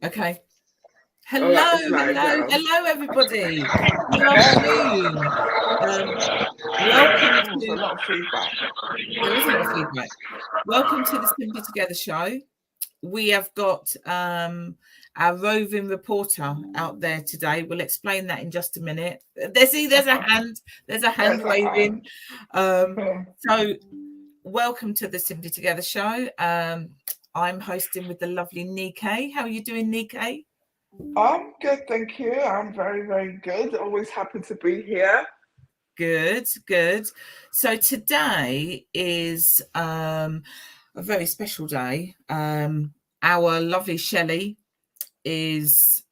Okay. All right, it's live now. Hello, everybody. Good afternoon. Welcome There's a to. lot of feedback. There is a lot of feedback. Welcome to the Simply Together show. We have got our roving reporter out there today. We'll explain that in just a minute. There's a hand. There's a hand waving. So, welcome to the Simply Together show. I'm hosting with the lovely Nike. How are you doing, Nike? I'm good, thank you. I'm very, very good. Always happy to be here. Good. So today is a very special day. Our lovely Shelley is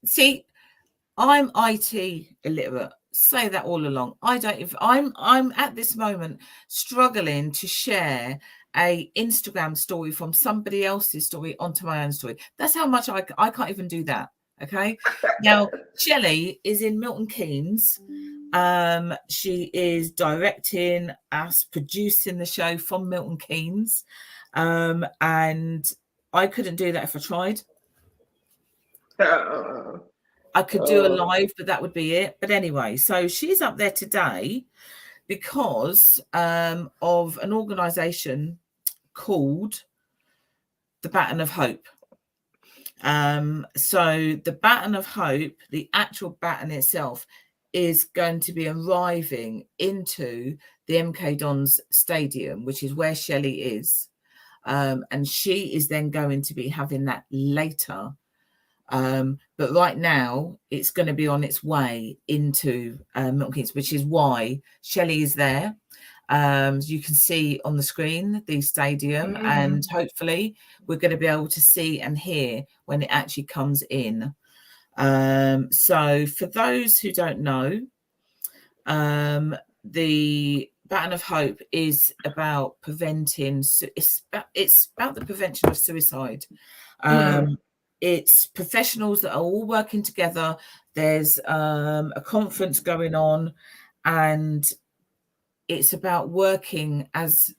see, I'm IT illiterate. Say that all along. I'm at this moment struggling to share a Instagram story from somebody else's story onto my own story. That's how much I can't even do that. Okay. Now, Shelley is in Milton Keynes. She is directing us, producing the show from Milton Keynes. And I couldn't do that if I tried. I could do a live, but that would be it. But anyway, so she's up there today because of an organisation called the Baton of Hope. So the Baton of Hope, the actual baton itself, is going to be arriving into the MK Dons Stadium, which is where Shelley is. And she is then going to be having that later. But right now it's going to be on its way into Milton Keynes, which is why Shelley is there. You can see on the screen the stadium, and hopefully we're going to be able to see and hear when it actually comes in. So for those who don't know, the Baton of Hope is about preventing. It's about the prevention of suicide. It's professionals that are all working together. There's a conference going on, and it's about working as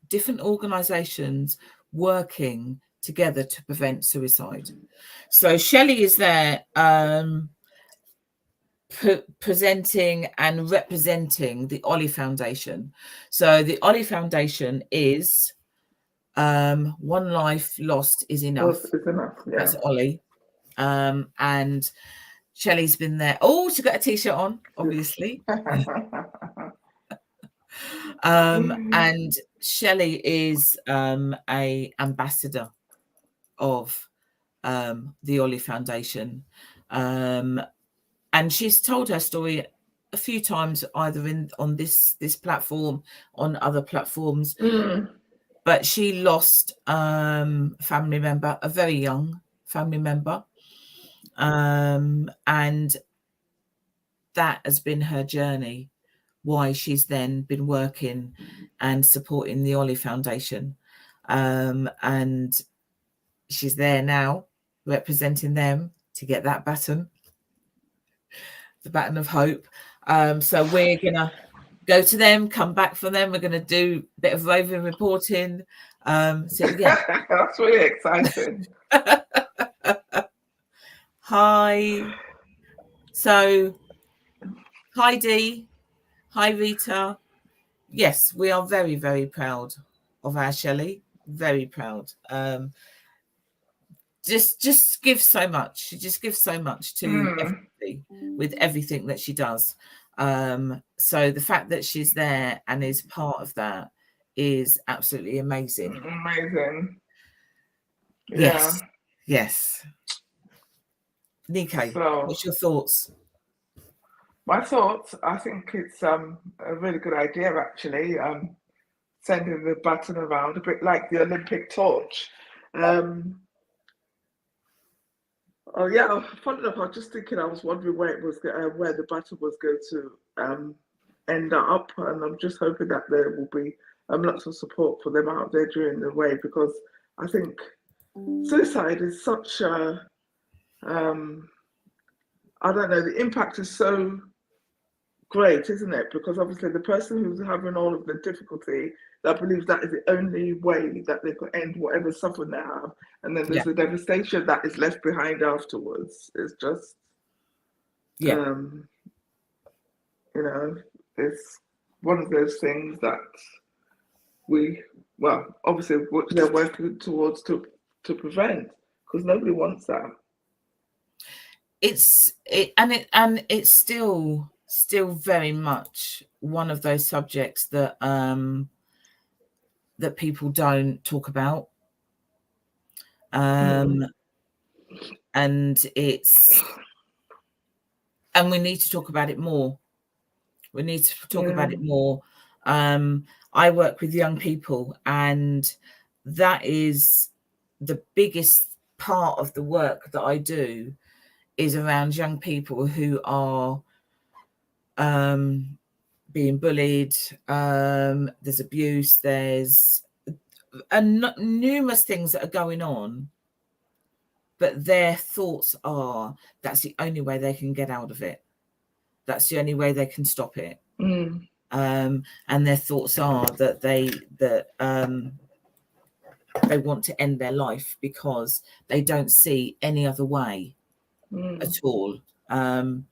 different organizations working together to prevent suicide. So Shelley is there presenting and representing the Ollie Foundation. So the Ollie Foundation is one life lost is enough. Yeah. That's Ollie. And Shelley's been there. Oh, she got a t-shirt on, obviously. And Shelley is a ambassador of the Ollie Foundation. And she's told her story a few times, either on this platform, on other platforms. But she lost a family member, a very young family member. And that has been her journey, why she's then been working and supporting the Ollie Foundation. And she's there now representing them to get that baton, the Baton of Hope. So we're going to go to them, come back from them. We're going to do a bit of roving reporting. So yeah. That's really exciting. Hi. So, hi Dee. Hi Rita. Yes, we are very, very proud of our Shelley. Very proud. Just gives so much. She just gives so much to everybody with everything that she does. So the fact that she's there and is part of that is absolutely amazing. Amazing. Yes. Nike, so, what's your thoughts? My thoughts, I think it's a really good idea, actually, sending the baton around, a bit like the Olympic torch. Oh yeah, funny enough, I was just thinking, I was wondering where the baton was going to end up, and I'm just hoping that there will be lots of support for them out there during the way, because I think suicide is such a I don't know, the impact is so great, isn't it? Because obviously the person who's having all of the difficulty, that believes that is the only way that they could end whatever suffering they have, and then there's the devastation that is left behind afterwards. It's just, you know, it's one of those things that obviously they're working towards to prevent, because nobody wants that. It's still very much one of those subjects that that people don't talk about, and we need to talk about it more. We need to talk about it more. I work with young people, and that is the biggest part of the work that I do, is around young people who are being bullied. There's abuse, there's numerous things that are going on, but their thoughts are that's the only way they can get out of it. That's the only way they can stop it. And their thoughts are that they want to end their life because they don't see any other way at all. And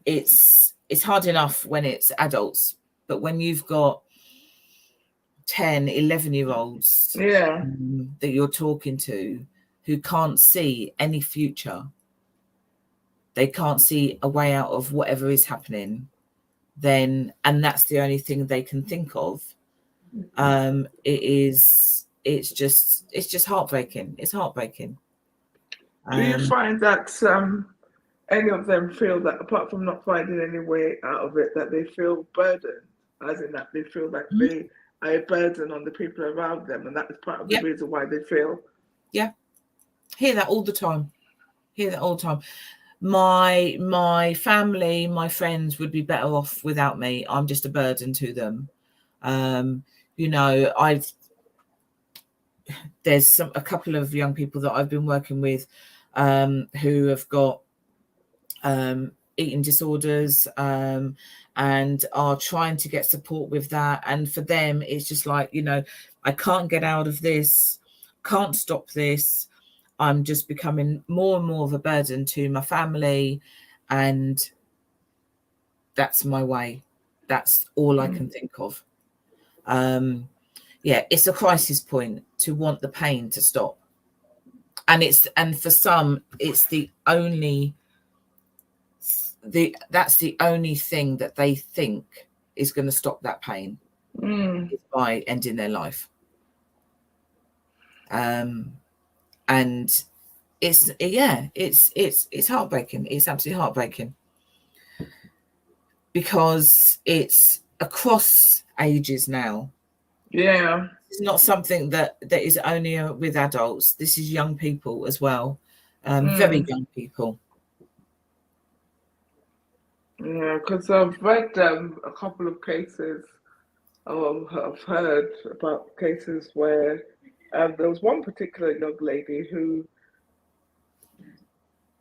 it's hard enough when it's adults, but when you've got 10, 11-year-olds that you're talking to who can't see any future, they can't see a way out of whatever is happening, and that's the only thing they can think of. It's just heartbreaking. It's heartbreaking. Do you find that any of them feel that, apart from not finding any way out of it, that they feel burdened, as in that they feel that they are a burden on the people around them, and that is part of the reason why they feel? Hear that all the time. My family, my friends would be better off without me. I'm just a burden to them. There's a couple of young people that I've been working with who have got eating disorders and are trying to get support with that. And for them, it's just like, I can't get out of this, can't stop this. I'm just becoming more and more of a burden to my family, and that's my way. That's all I can think of. It's a crisis point to want the pain to stop. And for some, it's that's the only thing that they think is going to stop that pain, is by ending their life. And it's heartbreaking. It's absolutely heartbreaking, because it's across ages now. It's not something that is only with adults. This is young people as well, very young people. Because I've read a couple of cases, I've heard about cases where there was one particular young lady who,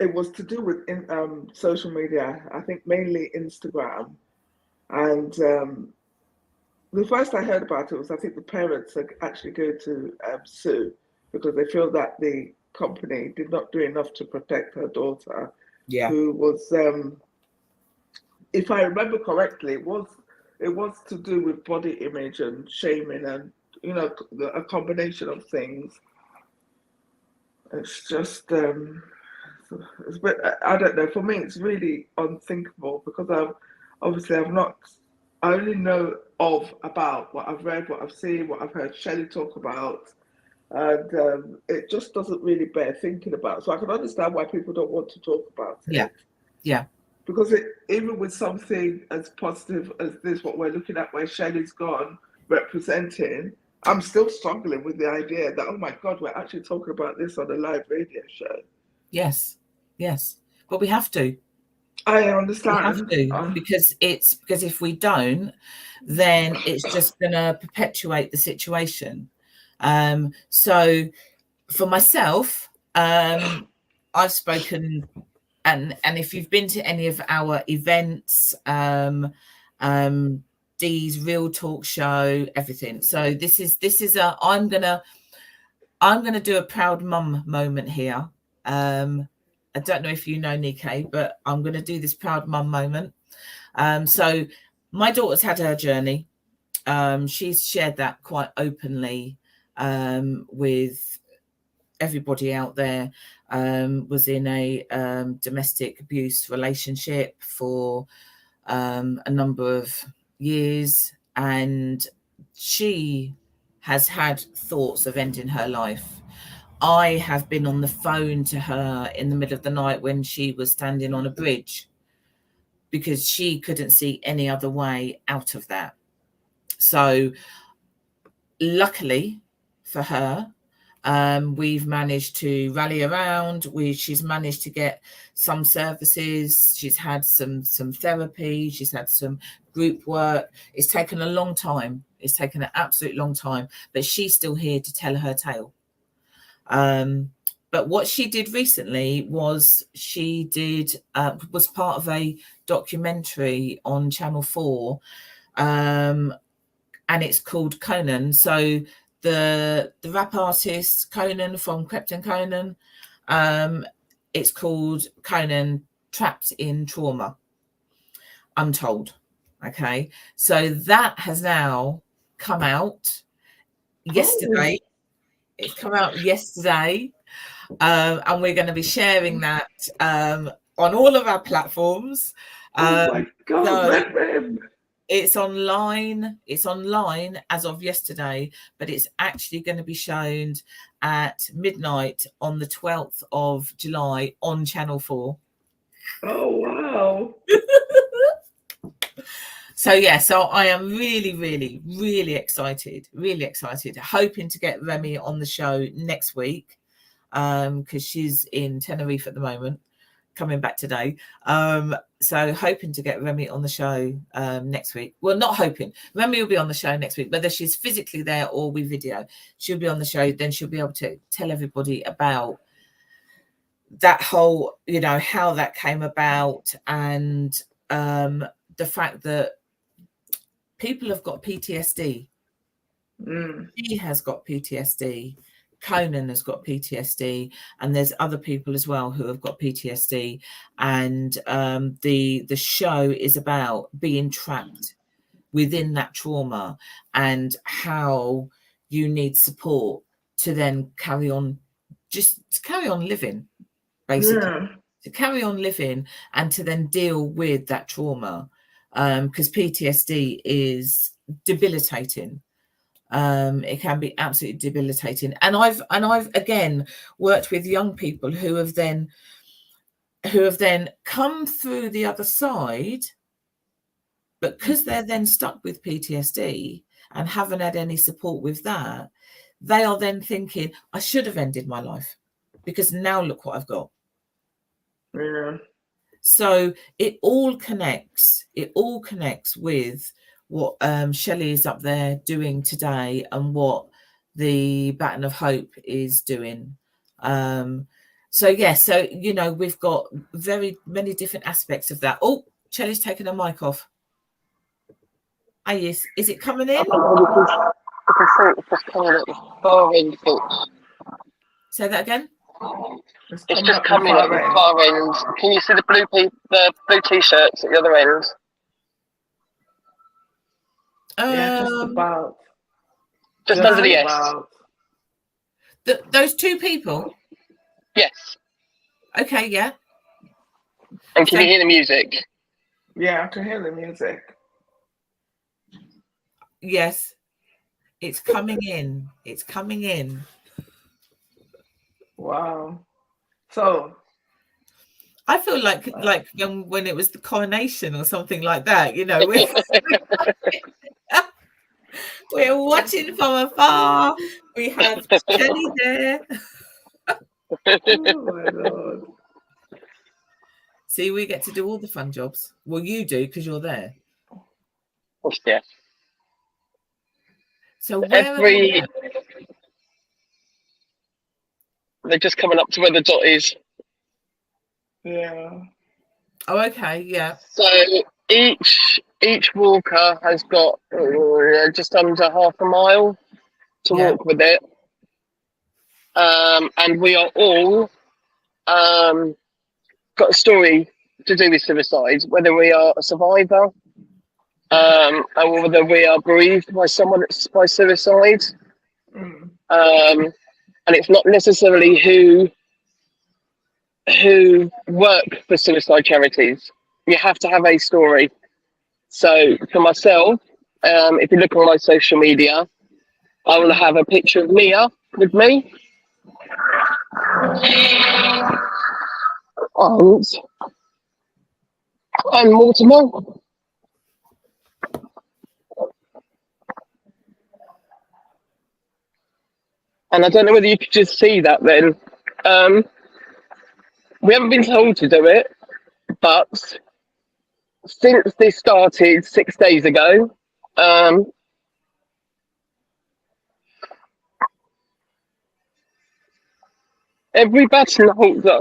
it was to do with social media, I think mainly Instagram. And the first I heard about it was, I think the parents are actually going to sue, because they feel that the company did not do enough to protect her daughter, who was, if I remember correctly, it was to do with body image and shaming and, a combination of things. It's just, it's a bit, I don't know, for me, it's really unthinkable, because I only know about what I've read, what I've seen, what I've heard Shelley talk about, and it just doesn't really bear thinking about. So I can understand why people don't want to talk about it. Because even with something as positive as this, what we're looking at, where Shelley's gone representing, I'm still struggling with the idea that, oh my God, we're actually talking about this on a live radio show. Yes, but we have to. I understand. We have to, because if we don't, then it's just going to perpetuate the situation. So for myself, I've spoken if you've been to any of our events, Deez Real Talk Show, everything. So this is a I'm gonna do a proud mum moment here. I don't know if you know Nikkei, but I'm gonna do this proud mum moment. So my daughter's had her journey. She's shared that quite openly with everybody out there. Was in a domestic abuse relationship for a number of years, and she has had thoughts of ending her life. I have been on the phone to her in the middle of the night when she was standing on a bridge, because she couldn't see any other way out of that. So luckily for her, we've managed to rally around. She's managed to get some services. She's had some therapy. She's had some group work. It's taken a long time. It's taken an absolute long time, but she's still here to tell her tale. But what she did recently was was part of a documentary on Channel 4, and it's called Conan. So the rap artist Conan from Krypton Conan, it's called Conan Trapped in Trauma Untold. Okay, so that has now come out yesterday. It's come out yesterday, and we're going to be sharing that on all of our platforms. Oh my God! So it's online. It's online as of yesterday, but it's actually going to be shown at midnight on the 12th of July on Channel 4. Oh wow! So yeah, so I am really excited, hoping to get Remy on the show next week, because she's in Tenerife at the moment, coming back today. So hoping to get Remy on the show next week. Well, not hoping. Remy will be on the show next week, whether she's physically there or we video. She'll be on the show. Then she'll be able to tell everybody about that whole, how that came about, and the fact that people have got PTSD. He has got PTSD. Conan has got PTSD, and there's other people as well who have got PTSD. And the show is about being trapped within that trauma and how you need support to then carry on, just to carry on living, basically, to carry on living and to then deal with that trauma. Because PTSD is debilitating. It can be absolutely debilitating. And I've again worked with young people who have then come through the other side, but because they're then stuck with PTSD and haven't had any support with that, they are then thinking, I should have ended my life because now look what I've got. Yeah. So it all connects. It all connects with what Shelley is up there doing today and what the Baton of Hope is doing. So yeah, so we've got very many different aspects of that. Oh, Shelley's taking her mic off. Ah, yes. Is it coming in? You can see it's just coming at the far end. Say that again. It's just coming at the far end. Can you see the blue t-shirts at the other end? Yeah, just about. Just under the S. Those two people? Yes. Okay, yeah. And can you hear the music? Yeah, I can hear the music. Yes. It's coming in. It's coming in. Wow. So I feel like when it was the coronation or something like that, we're watching from afar. We have Shelley there. Oh my Lord. See, we get to do all the fun jobs. Well, you do because you're there. Yeah. So where they're just coming up to where the dot is. Yeah. Oh, okay, yeah. So each walker has got just under half a mile to walk with it, and we are all got a story to do with suicide, whether we are a survivor, or whether we are bereaved by someone by suicide. And it's not necessarily who work for suicide charities. You have to have a story. So for myself, if you look on my social media, I will have a picture of Mia with me. And Mortimer. And I don't know whether you could just see that then. We haven't been told to do it, but since this started 6 days ago, every baton holder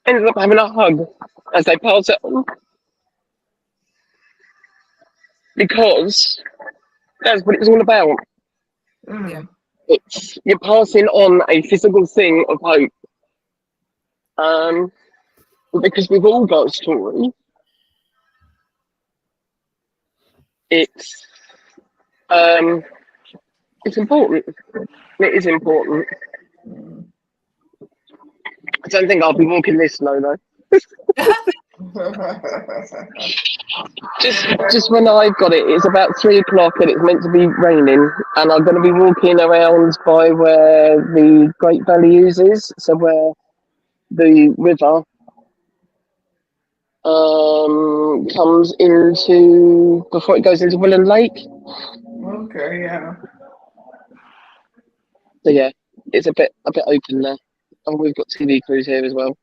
ends up having a hug as they pass it on. Because that's what it's all about. Yeah. It's you're passing on a physical thing of hope. Because we've all got a story. It's important. It is important. I don't think I'll be walking this slow though. Just when I've got it, it's about 3 o'clock and it's meant to be raining, and I'm going to be walking around by where the Great Valley is, so where the river comes into before it goes into Willand Lake. Okay, yeah. So yeah, it's a bit open there, and we've got TV crews here as well.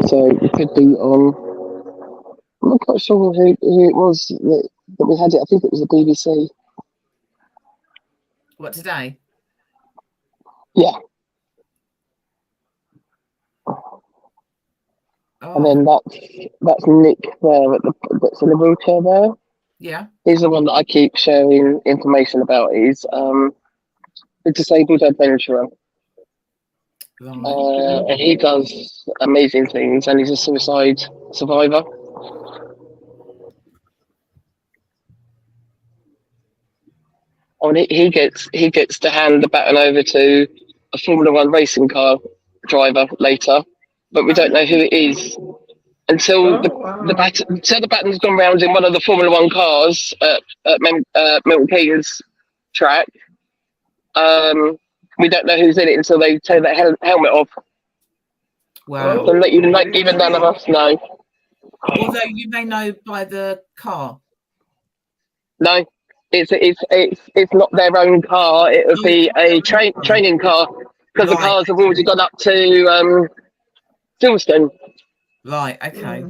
So it could be on. I'm not quite sure who it was that we had it. I think it was the BBC. What, today? Yeah. Oh. And then that's Nick there that's in the wheelchair there. Yeah. He's the one that I keep sharing information about. He's a disabled adventurer. Right. And he does amazing things, and he's a suicide survivor. Oh, and he gets to hand the baton over to a Formula One racing car driver later, but we don't know who it is until the baton's gone round in one of the Formula One cars at Milton Keynes track. We don't know who's in it until they take that helmet off. Wow. So even none of us know. Although you may know by the car. No, it's not their own car. It would be a training car, because the cars have already gone up to Silverstone. Right. Okay.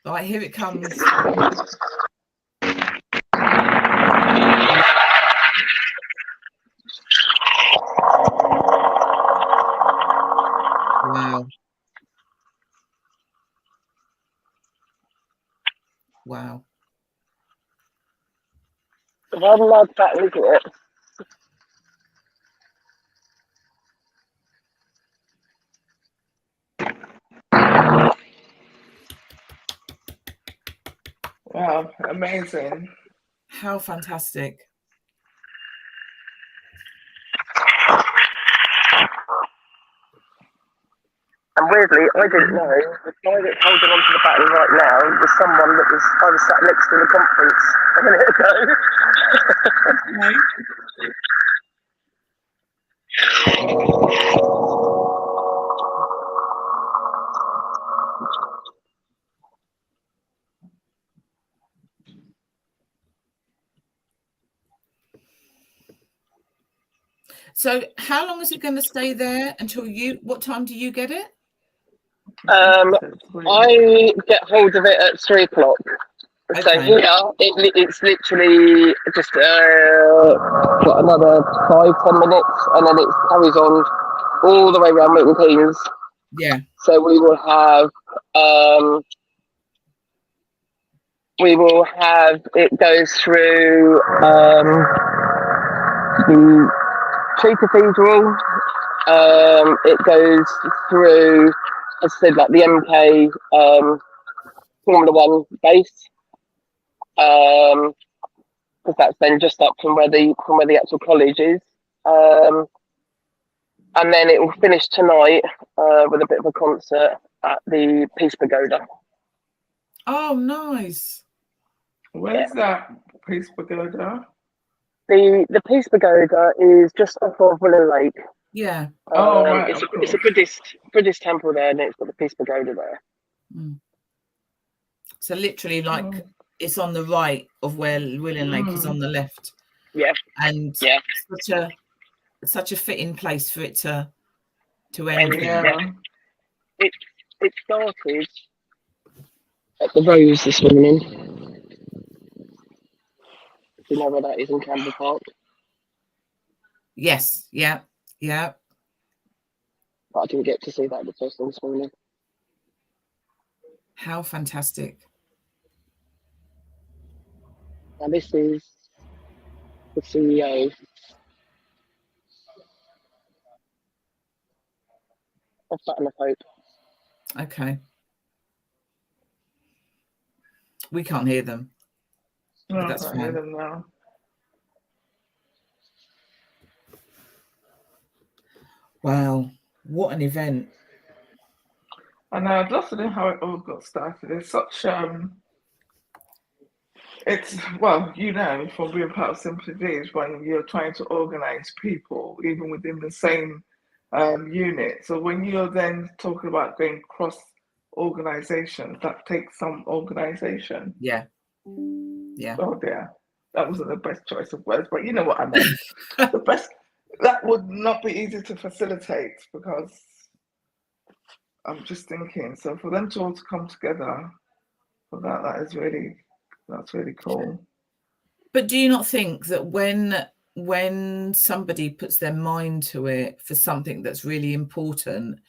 Right, here it comes. Wow. Wow. One lad baton, isn't it? Wow, amazing. How fantastic. And weirdly, I didn't know the guy that's holding onto the baton right now was someone that I was sat next to in the conference a minute ago. So how long is it going to stay there until what time do you get it? I get hold of it at 3 o'clock. Okay. So here, it's literally just another 5-10 minutes, and then it carries on all the way around Milton Keynes. Yeah. So we will have it goes through the Tree Cathedral. It goes through, as I said, like the MK Formula One base. Because that's then just up from where the actual college is. And then it will finish tonight with a bit of a concert at the Peace Pagoda. Oh, nice. Where's that Peace Pagoda? The Peace Pagoda is just off of Willow Lake. Yeah. Right. It's a Buddhist temple there, and it's got the Peace Pagoda there. Mm. So literally, like, it's on the right of where Willow Lake is on the left. Yeah. And such a fitting place for it to end. Yeah. It started at the Rose this morning. Do you know where that is in Campbell Park? Yes. Yeah. But I didn't get to see that the first thing this morning. How fantastic. And this is the CEO of Baton of Hope. Okay. We can't hear them. No, But that's I can't hear fine. them now. Wow. What an event. And I'd love to know how it all got started. It's such it's, well, you know, from being part of Simply Deez, when you're trying to organize people, even within the same unit. So when you're then talking about going cross organizations, that takes some organization. Yeah. Oh dear, that wasn't the best choice of words, but you know what I meant. That would not be easy to facilitate, because I'm just thinking, so for them to all to come together for that's really cool. But do you not think that when somebody puts their mind to it for something that's really important,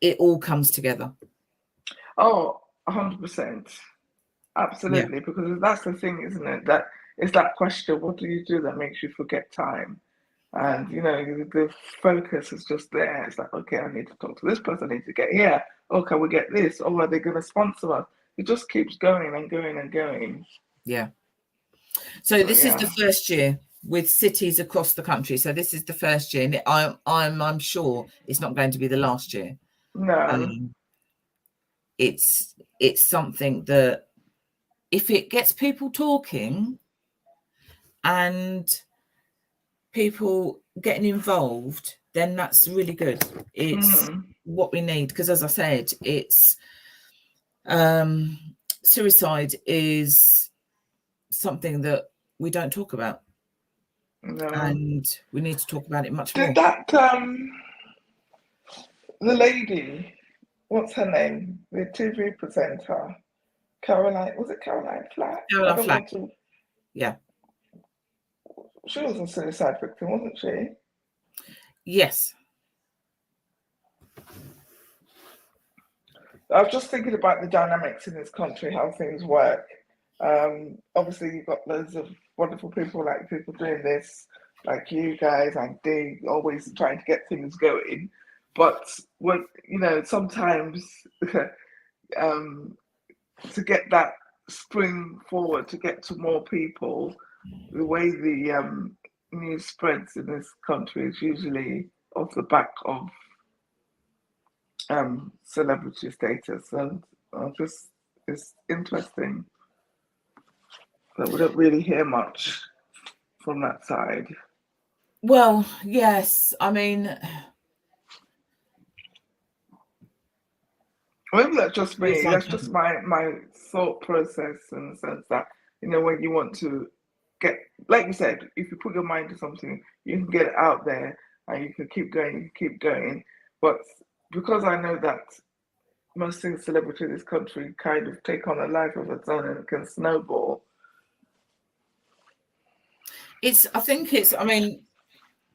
it all comes together? Oh, 100%. Absolutely. Because that's the thing, isn't it? That it's that question, what do you do that makes you forget time? And, you know, the focus is just there. It's like, okay, I need to talk to this person, I need to get here. Oh, can we get this? Oh, are they going to sponsor us? It just keeps going and going and going. Yeah. So this is the first year with cities across the country. So this is the first year, and I'm sure it's not going to be the last year. No. It's something that if it gets people talking and people getting involved, then that's really good. It's what we need, because as I said, it's suicide is something that we don't talk about. No. And we need to talk about it much more. Did that the lady, what's her name, the TV presenter, Caroline Flack? Caroline Flack. Yeah. She was a suicide victim, wasn't she? Yes. I was just thinking about the dynamics in this country, how things work. Obviously, you've got loads of wonderful people doing this, like you guys and Deez, always trying to get things going. But when, you know, sometimes to get that spring forward, to get to more people, the way the news spreads in this country is usually off the back of celebrity status, and just it's interesting that we don't really hear much from that side. Well, yes, I mean, maybe that's just me. That's just my thought process, in the sense that, you know, when you want to get, like you said, if you put your mind to something, you can get it out there and you can keep going. But because I know that most things celebrity in this country kind of take on a life of its own and it can snowball. I mean,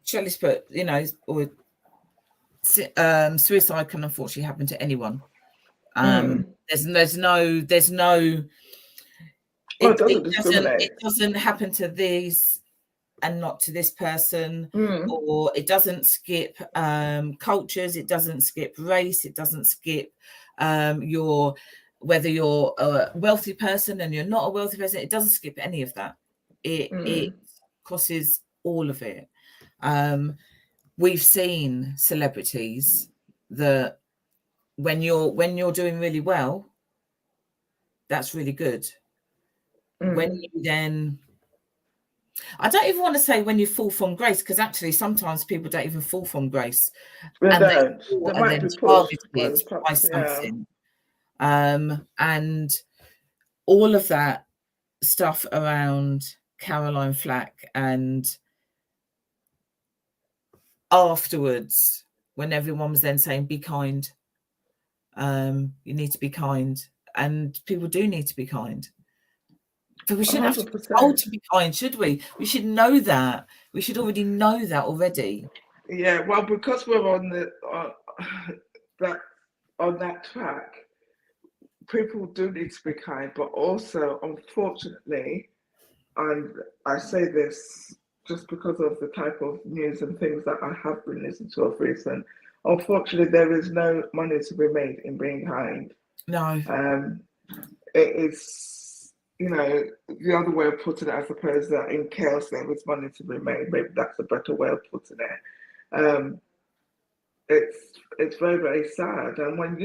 Shelley's put, you know, or suicide can unfortunately happen to anyone. There's no it doesn't discriminate. It doesn't happen to these and not to this person, or it doesn't skip cultures, it doesn't skip race, it doesn't skip whether you're a wealthy person and you're not a wealthy person. It doesn't skip any of that. It crosses all of it. We've seen celebrities that when you're doing really well, that's really good. When you then, I don't even want to say when you fall from grace, because actually sometimes people don't even fall from grace. They and they might be pushed by something. And all of that stuff around Caroline Flack, and afterwards when everyone was then saying be kind, you need to be kind, and people do need to be kind. But we shouldn't 100%. Have to be told to be kind, should we? We should know that. We should already know that already. Yeah, well, because we're on that track, people do need to be kind, but also, unfortunately, and I say this just because of the type of news and things that I have been listening to of recent, unfortunately, there is no money to be made in being kind. No. It is, the other way of putting it, I suppose, that in chaos there is money to be made. Maybe that's a better way of putting it. It's very, very sad. And when,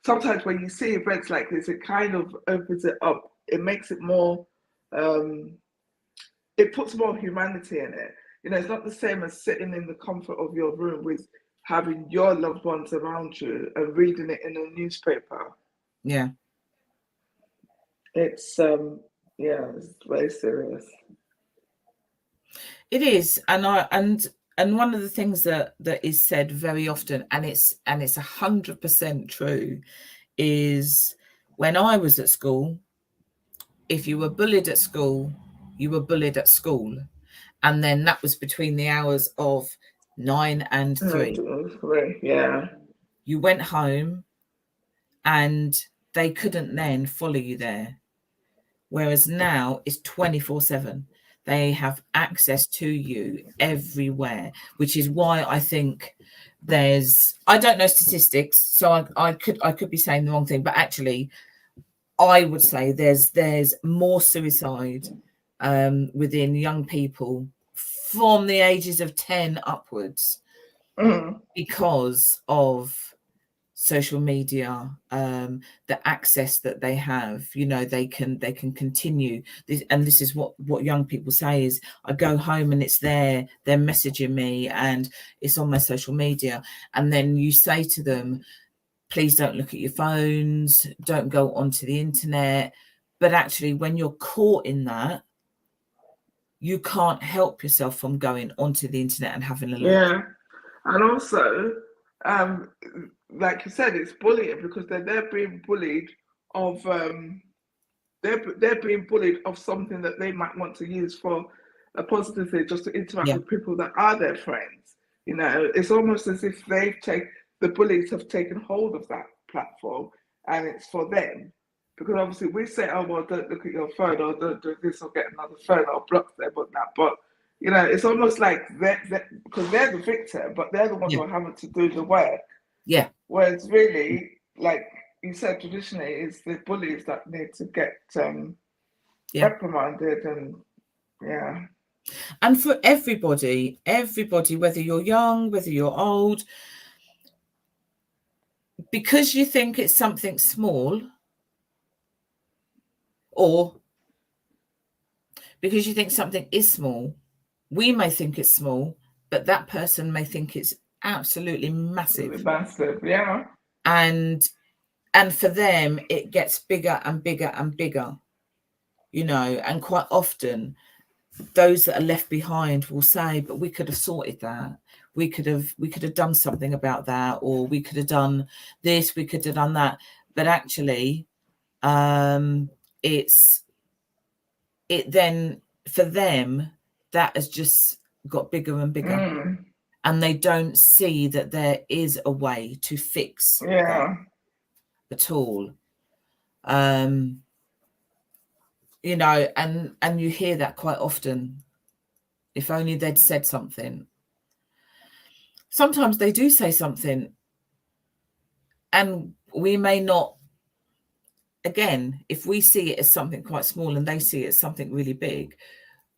sometimes when you see events like this, it kind of opens it up. It makes it more, it puts more humanity in it. It's not the same as sitting in the comfort of your room with having your loved ones around you and reading it in a newspaper. Yeah. It's it's very serious. It is, and one of the things that is said very often, and it's 100% true, is when I was at school, if you were bullied at school, you were bullied at school, and then that was between the hours of 9 and 3. Yeah. You went home, and they couldn't then follow you there. Whereas now it's 24/7. They have access to you everywhere, which is why I think I don't know statistics, so I could be saying the wrong thing, but actually I would say there's more suicide within young people from the ages of 10 upwards because of social media, the access that they have. They can continue this, and this is what young people say is, I go home and it's they're messaging me and it's on my social media, and then you say to them, please don't look at your phones, don't go onto the internet. But actually when you're caught in that, you can't help yourself from going onto the internet and having a look. Yeah. And also, like you said, it's bullying, because they're being bullied of they're being bullied of something that they might want to use for a positive thing, just to interact with people that are their friends. It's almost as if the bullies have taken hold of that platform, and it's for them. Because obviously we say, oh well, don't look at your phone, or don't do this, or get another phone, or block them, or that. But it's almost like because they're the victim, but they're the ones who are having to do the work. Yeah. Whereas really, like you said, traditionally, it's the bullies that need to get reprimanded, and And for everybody, whether you're young, whether you're old, because you think it's something small, or because you think something is small, we may think it's small, but that person may think it's absolutely massive. Massive, yeah. And for them, it gets bigger and bigger and bigger, and quite often those that are left behind will say, but we could have sorted that. We could have done something about that, or we could have done this, we could have done that. But actually, it then for them, that has just got bigger and bigger. and they don't see that there is a way to fix that at all. You know, and you hear that quite often. If only they'd said something. Sometimes they do say something, and we may not, again, if we see it as something quite small and they see it as something really big,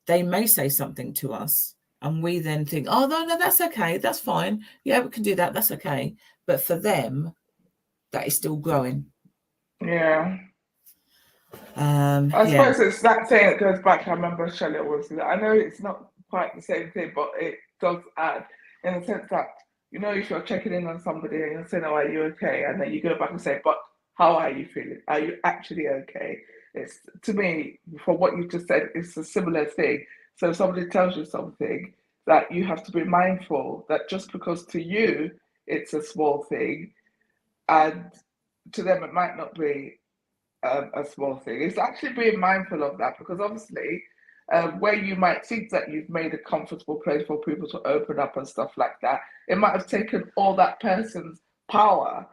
they may say something to us, and we then think, oh, no, that's okay, that's fine, yeah, we can do that, that's okay. But for them, that is still growing. I suppose it's that thing that goes back. I remember Shelley was, I know it's not quite the same thing, but it does add, in the sense that, you know, if you're checking in on somebody and you're saying, oh, are you okay? And then you go back and say, but how are you feeling? Are you actually okay? It's, to me, for what you just said, it's a similar thing. So if somebody tells you something, that you have to be mindful that just because to you it's a small thing, and to them it might not be a small thing. It's actually being mindful of that, because obviously where you might think that you've made a comfortable place for people to open up and stuff like that, it might have taken all that person's power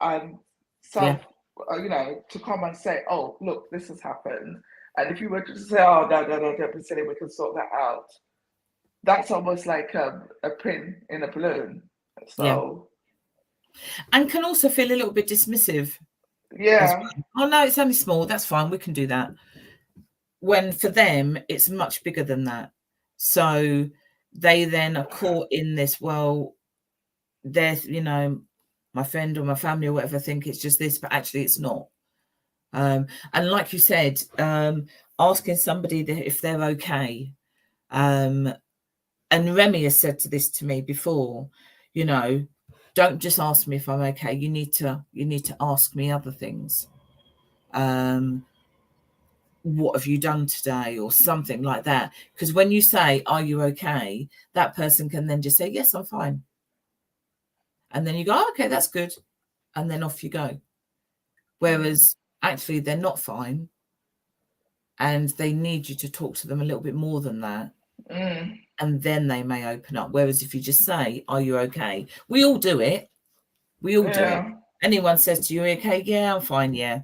and self, you know, to come and say, oh, look, this has happened. And if you were to say, oh, no, don't be silly, we can sort that out, that's almost like a pin in a balloon. So, and can also feel a little bit dismissive. Yeah. Oh no, it's only small. That's fine. We can do that. When for them, it's much bigger than that. So they then are caught in this. Well, they're, you know, my friend or my family or whatever think it's just this, but actually it's not. And like you said, asking somebody if they're okay. And Remy has said this to me before. You know, don't just ask me if I'm okay. You need to ask me other things. What have you done today, or something like that? Because when you say, are you okay, that person can then just say, yes, I'm fine. And then you go, oh, okay, that's good. And then off you go. Whereas actually they're not fine, and they need you to talk to them a little bit more than that. And then they may open up. Whereas if you just say, are you okay? We all do it. We all do it. Anyone says to you, okay, yeah, I'm fine. Yeah.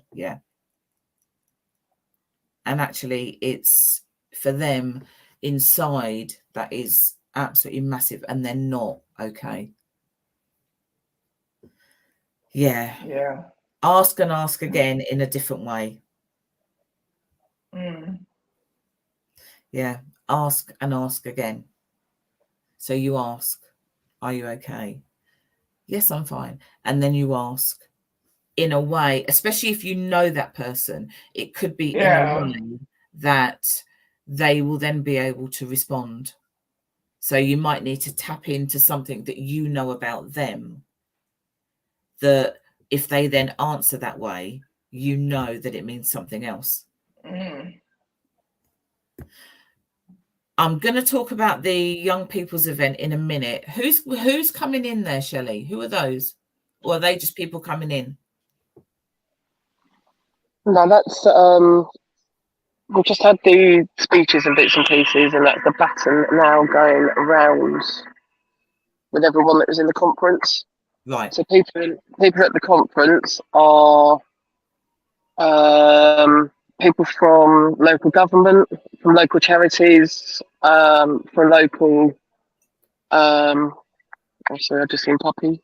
And actually it's for them inside that is absolutely massive, and they're not okay. Yeah. Ask and ask again in a different way. Yeah. Ask and ask again. So you ask, are you okay? Yes, I'm fine. And then you ask in a way, especially if you know that person, it could be in a way that they will then be able to respond. So you might need to tap into something that you know about them, that if they then answer that way, you know that it means something else. I'm going to talk about the young people's event in a minute. Who's coming in there, Shelley? Who are those? Or are they just people coming in? No, that's we've just had the speeches and bits and pieces, and that's the baton now going around with everyone that was in the conference. Right. So people at the conference are people from local government, from local charities, from local. Sorry, I've just seen Poppy.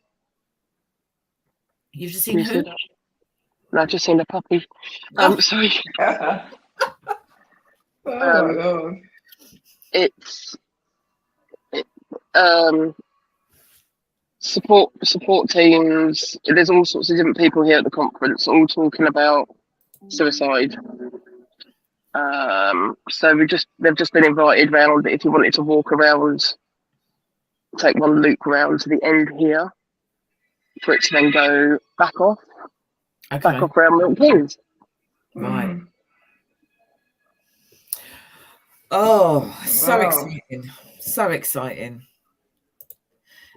You've just seen who? No, I've just seen a puppy. Sorry. It's support teams. There's all sorts of different people here at the conference, all talking about suicide. So they've just been invited round. If you wanted to walk around, take one loop round to the end here, for it to then go back off around Milton Keynes. Right. Oh, so exciting. So exciting.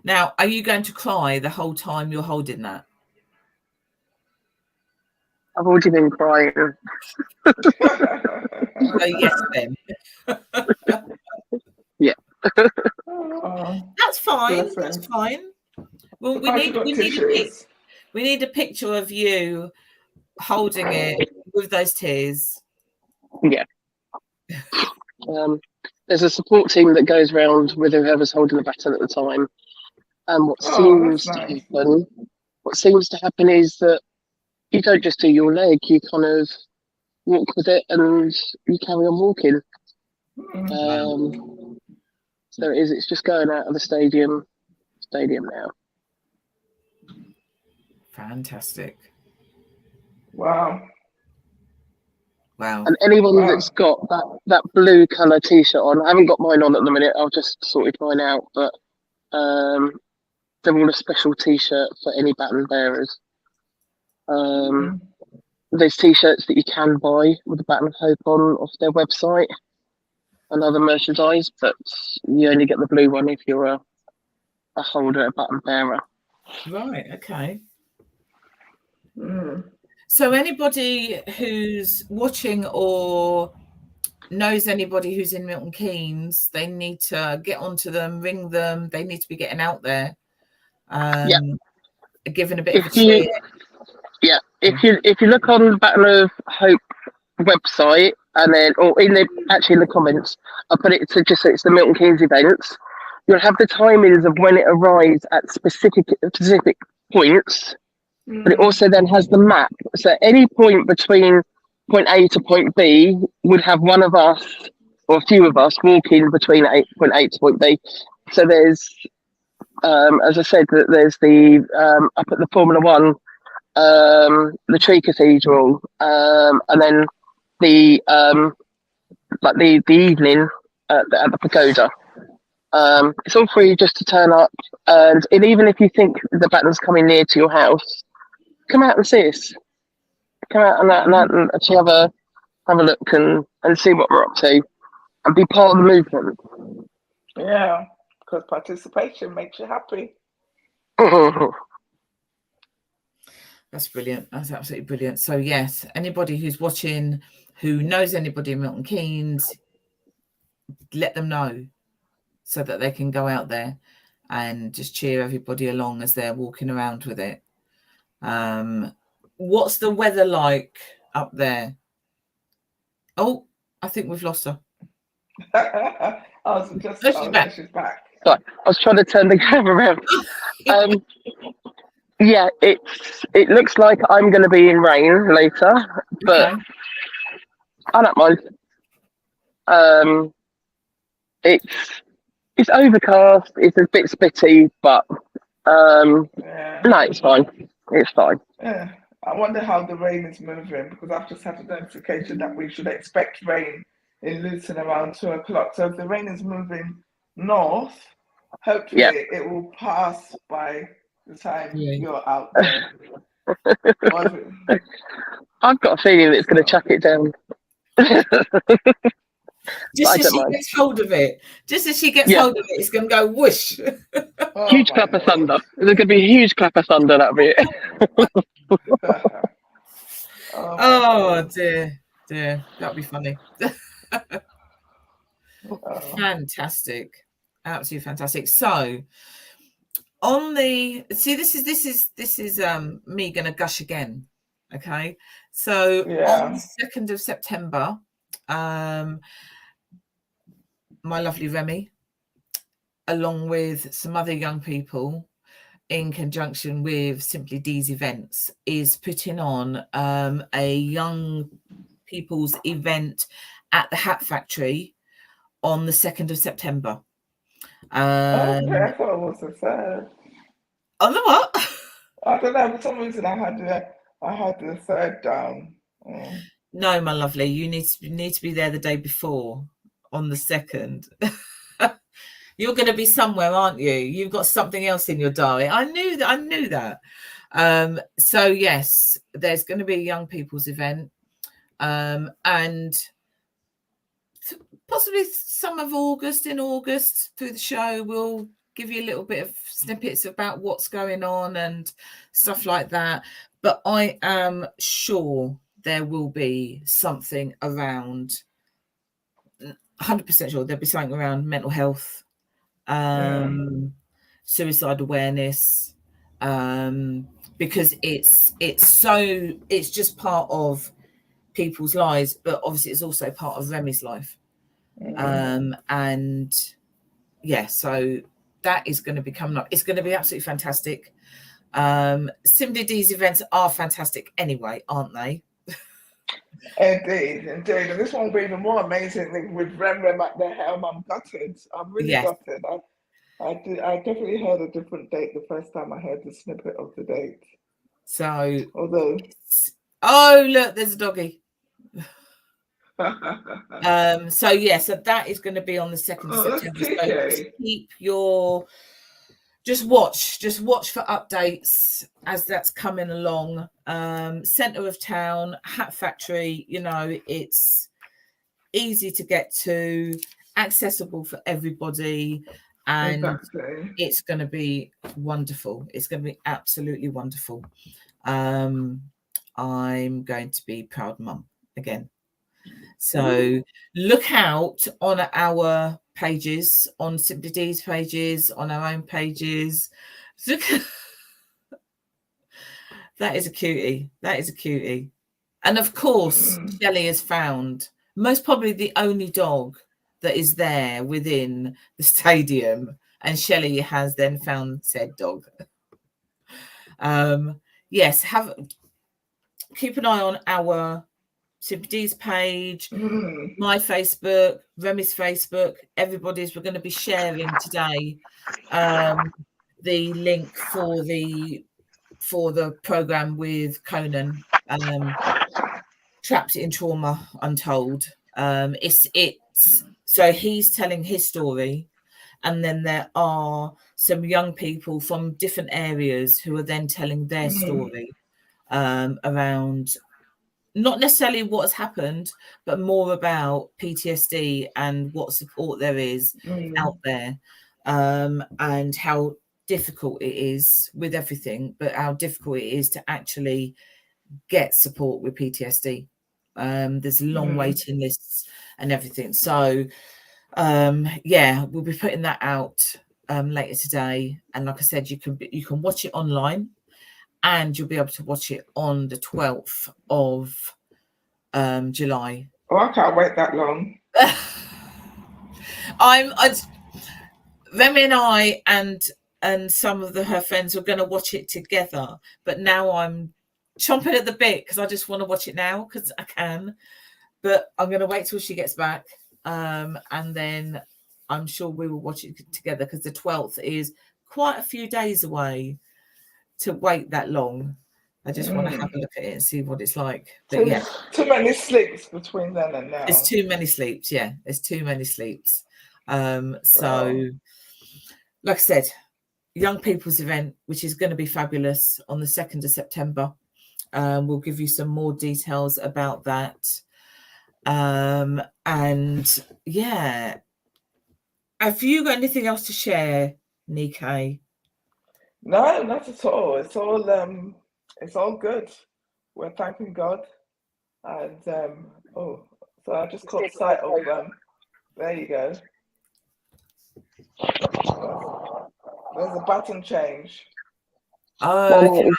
Now, are you going to cry the whole time you're holding that? I've already been crying. Yes, Ben. Yeah. That's fine. Bless That's him. fine. Well, we Surprised you got tissues. need a picture of you holding it with those tears. Yeah. There's a support team that goes around with whoever's holding the baton at the time. And That's nice. what seems to happen is that you don't just do your leg, you kind of walk with it and you carry on walking. So it's just going out of the stadium now. Fantastic. Wow. And anyone that's got that blue colour t-shirt on, I haven't got mine on at the minute, I've just sorted mine out, but they're all a special t-shirt for any baton bearers. There's t-shirts that you can buy with the Baton of Hope on off their website and other merchandise, but you only get the blue one if you're a holder, a baton bearer. Right, okay. So anybody who's watching or knows anybody who's in Milton Keynes, they need to get onto them, ring them. They need to be getting out there, giving a bit of a cheer. Yeah, if you look on the Baton of Hope website and then, or in the comments, I'll put it to just so it's the Milton Keynes events. You'll have the timings of when it arrives at specific points. But it also then has the map. So any point between point A to point B would have one of us or a few of us walking between point A to point B. So there's, as I said, there's the up at the Formula One, the Tree Cathedral, and then the the evening at the pagoda. It's all free just to turn up, and even if you think the baton's coming near to your house, come out and see us. Come out and actually have a look and see what we're up to and be part of the movement. Yeah, because participation makes you happy. That's brilliant. That's absolutely brilliant. So yes, anybody who's watching who knows anybody in Milton Keynes, let them know so that they can go out there and just cheer everybody along as they're walking around with it. What's the weather like up there? Oh, I think we've lost her. She's back. Sorry, I was trying to turn the camera around. Yeah, it looks like I'm going to be in rain later, but okay. I don't mind. It's overcast. It's a bit spitty, but no, it's fine. It's fine. Yeah. I wonder how the rain is moving because I've just had a notification that we should expect rain in Luton around 2:00. So if the rain is moving north, hopefully it will pass by the time you're out there. I've got a feeling that it's going to chuck it down. Just as she gets hold of it, it's going to go whoosh. Huge clap of thunder. There's going to be a huge clap of thunder. That'll be it. Oh dear, that'll be funny. Fantastic, absolutely fantastic. So, on the this is me going to gush again. Okay, so on the 2nd of September, my lovely Remy, along with some other young people, in conjunction with Simply Deez Events, is putting on a young people's event at the Hat Factory on the 2nd of September. I thought it was the 3rd. On the what? I don't know. For some reason, I had the 3rd down. No, my lovely, you need to be there the day before on the 2nd. You're going to be somewhere, aren't you? You've got something else in your diary. I knew that. So yes, there's going to be a young people's event, and possibly some of August. In August, through the show, we'll give you a little bit of snippets about what's going on and stuff like that. But I am sure there will be something around. 100% sure there'll be something around mental health. suicide awareness, because it's just part of people's lives, but obviously it's also part of Remy's life. And yeah, so that is going to be coming up. It's going to be absolutely fantastic. Simply Deez events are fantastic anyway, aren't they? Indeed. And this one will be even more amazing with Rem at the helm. I'm gutted. I'm really gutted. I definitely heard a different date the first time I heard the snippet of the date. So, although, oh look, there's a doggy. So yeah, so that is going to be on the 2nd of September. So keep your just watch for updates as that's coming along. Centre of town, hat factory, you know, it's easy to get to, accessible for everybody, and it's going to be wonderful. It's going to be absolutely wonderful. I'm going to be proud mum again. So look out on our pages, on Simply Deez pages, on our own pages. Look, that is a cutie. That is a cutie. And of course, Shelley has found most probably the only dog that is there within the stadium, and Shelley has then found said dog. Yes, keep an eye on our Simply Deez page, my Facebook, Remy's Facebook, everybody's. We're going to be sharing today the link for the program with Conan, Trapped in Trauma Untold. It's so he's telling his story, and then there are some young people from different areas who are then telling their story around not necessarily what has happened, but more about PTSD and what support there is out there, and how difficult it is with everything, but how difficult it is to actually get support with PTSD. There's long waiting lists and everything. So yeah, we'll be putting that out later today. And like I said, you can watch it online, and you'll be able to watch it on the 12th of July. Oh, I can't wait that long. Remy and I and some of her friends were going to watch it together, but now I'm chomping at the bit because I just want to watch it now because I can. But I'm going to wait till she gets back, and then I'm sure we will watch it together, because the 12th is quite a few days away. To wait that long, I just want to have a look at it and see what it's like. But yeah, too many sleeps between then and now. There's too many sleeps. Yeah, there's too many sleeps. So, like I said, young people's event, which is going to be fabulous, on the 2nd of September. We'll give you some more details about that. And yeah, have you got anything else to share, Nikkei? No, not at all. It's all good. We're thanking God, and so I just caught sight of there you go. There's a button change. Oh, okay.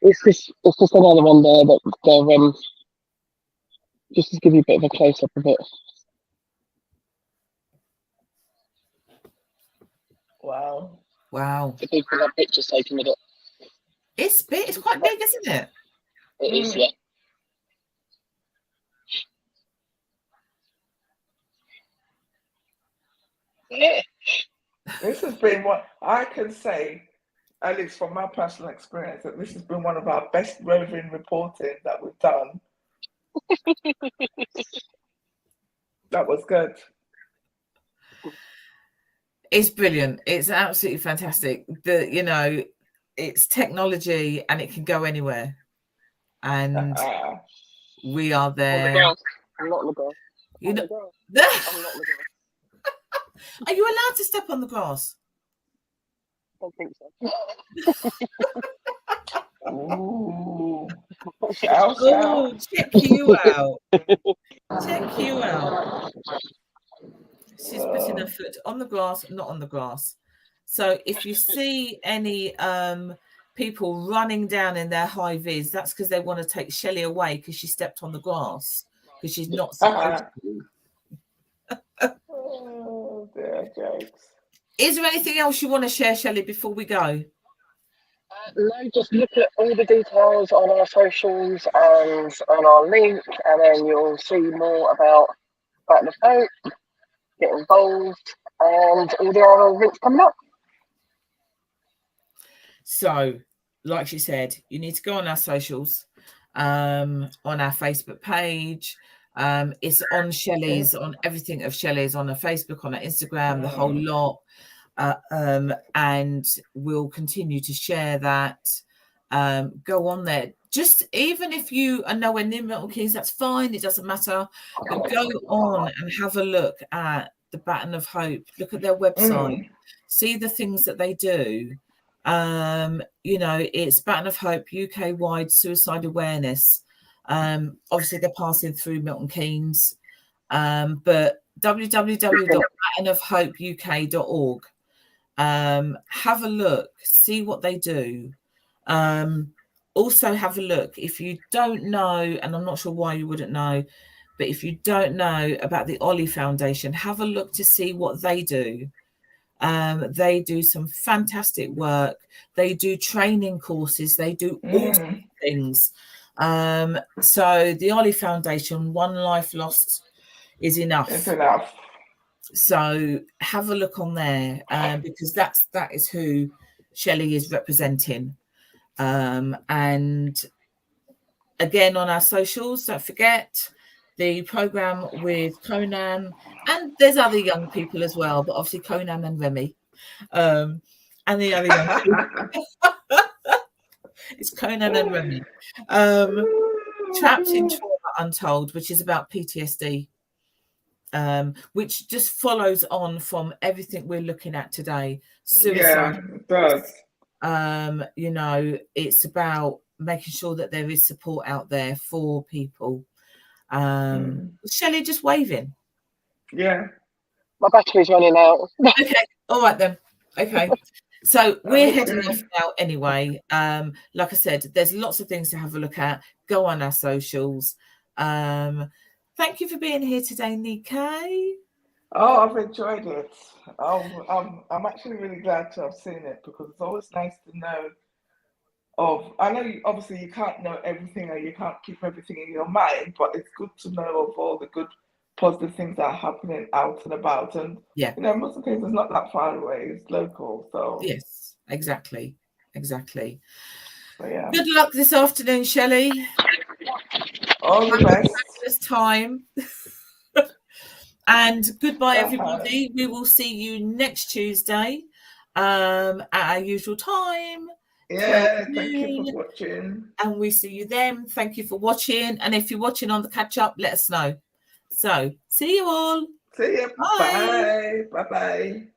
It's just another one there that they're just to give you a bit of a close up of it. Wow. The people have pictures taken with it. It's big. It's quite big, isn't it? It is, yeah. Yeah. This has been what I can say, at least from my personal experience, that this has been one of our best roving reporting that we've done. That was good. It's brilliant. It's absolutely fantastic. It's technology and it can go anywhere. And we are there. I'm not on the grass. You know, I'm not on the grass. Are you allowed to step on the grass? I don't think so. Ooh. Oh, check you out. Check you out. She's putting her foot on the grass, not on the grass. So if you see any people running down in their high vis, that's because they want to take Shelley away because she stepped on the grass because she's not supposed to. Oh, dear jokes. Is there anything else you want to share, Shelley, before we go? No, just look at all the details on our socials and on our link, and then you'll see more about Baton of Hope, get involved, and all the other events coming up. So, like she said, you need to go on our socials, on our Facebook page. It's on Shelley's, on everything of Shelley's, on her Facebook, on her Instagram, the whole lot. And we'll continue to share that. Go on there. Just even if you are nowhere near Milton Keynes, that's fine. It doesn't matter. But go on and have a look at the Baton of Hope. Look at their website. See the things that they do. You know, it's Baton of Hope UK-wide suicide awareness. Obviously, they're passing through Milton Keynes, but www.batonofhopeuk.org. Have a look, see what they do. Also have a look if you don't know, and I'm not sure why you wouldn't know, but if you don't know about the Ollie Foundation, have a look to see what they do. They do some fantastic work. They do training courses. They do all sorts of things. So the Ollie Foundation, one life lost is enough. It's enough. So have a look on there, because that is who Shelley is representing. And again, on our socials, don't forget the program with Conan, and there's other young people as well, but obviously Conan and Remy, and the other young people. It's Conan and Remy. Trapped in Trauma Untold, which is about PTSD, which just follows on from everything we're looking at today. Suicide. Yeah, it does. You know, it's about making sure that there is support out there for people. Shelley just waving. Yeah. My battery's running out. Okay, all right then. Okay. So we're heading off now anyway. Like I said, there's lots of things to have a look at. Go on our socials. Thank you for being here today, Nikkei. Oh, I've enjoyed it. I'm actually really glad to have seen it, because it's always nice to know I know obviously you can't know everything, or you can't keep everything in your mind, but it's good to know of all the good, positive things that are happening out and about. And yeah, you know, in most of the cases, it's not that far away. It's local, so yes, exactly. So, yeah. Good luck this afternoon, Shelley. All the best. This time. And goodbye, everybody. We will see you next Tuesday at our usual time. Yeah, thank you for watching. And we see you then. Thank you for watching. And if you're watching on the catch-up, let us know. So, see you all. See you. Bye. Bye-bye.